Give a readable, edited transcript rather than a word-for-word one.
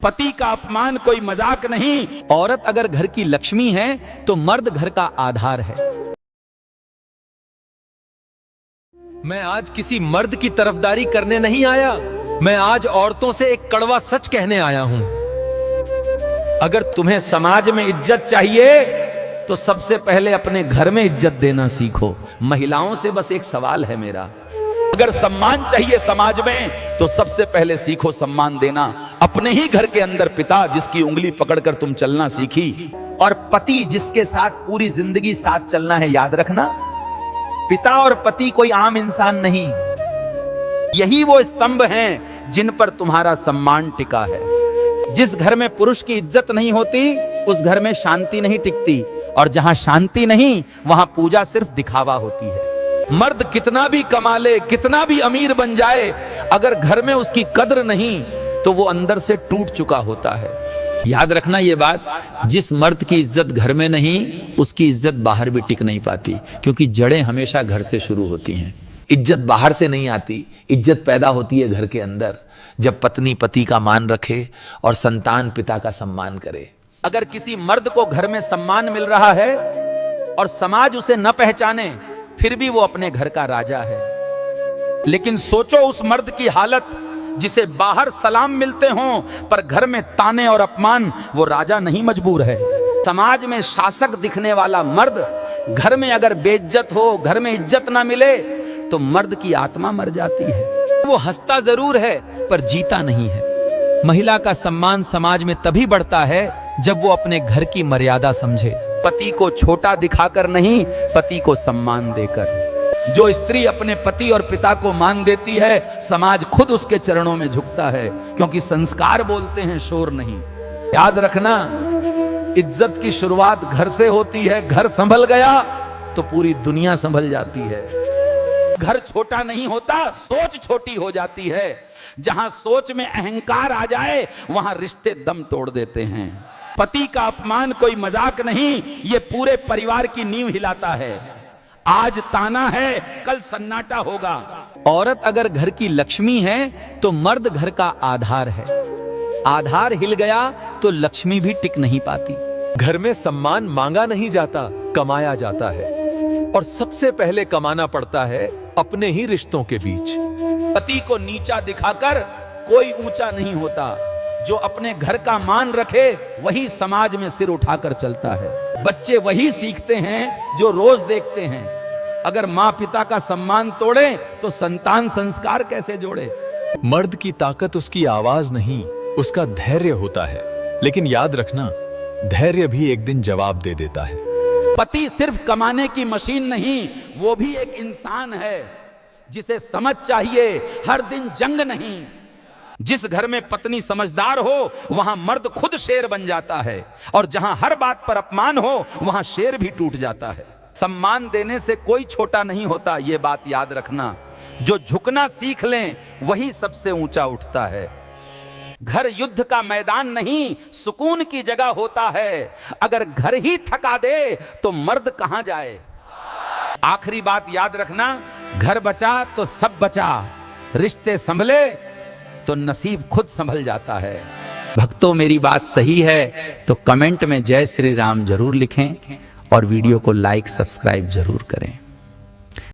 पति का अपमान कोई मजाक नहीं। औरत अगर घर की लक्ष्मी है तो मर्द घर का आधार है। मैं आज किसी मर्द की तरफदारी करने नहीं आया, मैं आज औरतों से एक कड़वा सच कहने आया हूं। अगर तुम्हें समाज में इज्जत चाहिए तो सबसे पहले अपने घर में इज्जत देना सीखो। महिलाओं से बस एक सवाल है मेरा, अगर सम्मान चाहिए समाज में तो सबसे पहले सीखो सम्मान देना अपने ही घर के अंदर। पिता जिसकी उंगली पकड़कर तुम चलना सीखी, और पति जिसके साथ पूरी जिंदगी साथ चलना है, याद रखना। पिता और पति कोई आम इंसान नहीं, यही वो स्तंभ हैं जिन पर तुम्हारा सम्मान टिका है। जिस घर में पुरुष की इज्जत नहीं होती उस घर में शांति नहीं टिकती, और जहां शांति नहीं वहां पूजा सिर्फ दिखावा होती है। मर्द कितना भी कमा ले, कितना भी अमीर बन जाए, अगर घर में उसकी कद्र नहीं तो वो अंदर से टूट चुका होता है। याद रखना ये बात, जिस मर्द की इज्जत घर में नहीं उसकी इज्जत बाहर भी टिक नहीं पाती, क्योंकि जड़ें हमेशा घर से शुरू होती हैं। इज्जत बाहर से नहीं आती, इज्जत पैदा होती है घर के अंदर, जब पत्नी पति का मान रखे और संतान पिता का सम्मान करे। अगर किसी मर्द को घर में सम्मान मिल रहा है और समाज उसे न पहचाने, फिर भी वो अपने घर का राजा है। लेकिन सोचो उस मर्द की हालत जिसे बाहर सलाम मिलते हों पर घर में ताने और अपमान, वो राजा नहीं मजबूर है। समाज में शासक दिखने वाला मर्द घर में अगर बेइज्जत हो, घर में इज्जत ना मिले तो मर्द की आत्मा मर जाती है। वो हंसता जरूर है पर जीता नहीं है। महिला का सम्मान समाज में तभी बढ़ता है जब वो अपने घर की मर्यादा समझे। पति को छोटा दिखाकर नहीं, पति को सम्मान देकर। जो स्त्री अपने पति और पिता को मान देती है, समाज खुद उसके चरणों में झुकता है, क्योंकि संस्कार बोलते हैं, शोर नहीं। याद रखना, इज्जत की शुरुआत घर से होती है। घर संभल गया तो पूरी दुनिया संभल जाती है। घर छोटा नहीं होता, सोच छोटी हो जाती है। जहां सोच में अहंकार आ जाए वहां रिश्ते दम तोड़ देते हैं। पति का अपमान कोई मजाक नहीं, ये पूरे परिवार की नींव हिलाता है। आज ताना है, कल सन्नाटा होगा। औरत अगर घर की लक्ष्मी है तो मर्द घर का आधार है। आधार हिल गया तो लक्ष्मी भी टिक नहीं पाती। घर में सम्मान मांगा नहीं जाता, कमाया जाता है, और सबसे पहले कमाना पड़ता है अपने ही रिश्तों के बीच। पति को नीचा दिखाकर कोई ऊंचा नहीं होता। जो अपने घर का मान रखे वही समाज में सिर उठाकर चलता है। बच्चे वही सीखते हैं जो रोज देखते हैं। अगर माँ पिता का सम्मान तोड़े तो संतान संस्कार कैसे जोड़े। मर्द की ताकत उसकी आवाज नहीं, उसका धैर्य होता है। लेकिन याद रखना, धैर्य भी एक दिन जवाब दे देता है। पति सिर्फ कमाने की मशीन नहीं, वो भी एक इंसान है जिसे समझ चाहिए, हर दिन जंग नहीं। जिस घर में पत्नी समझदार हो वहां मर्द खुद शेर बन जाता है, और जहां हर बात पर अपमान हो वहां शेर भी टूट जाता है। सम्मान देने से कोई छोटा नहीं होता, ये बात याद रखना। जो झुकना सीख लें वही सबसे ऊंचा उठता है। घर युद्ध का मैदान नहीं, सुकून की जगह होता है। अगर घर ही थका दे तो मर्द कहां जाए। आखिरी बात याद रखना, घर बचा तो सब बचा, रिश्ते संभले तो नसीब खुद संभल जाता है। भक्तों, मेरी बात सही है तो कमेंट में जय श्री राम जरूर लिखें और वीडियो को लाइक सब्सक्राइब जरूर करें।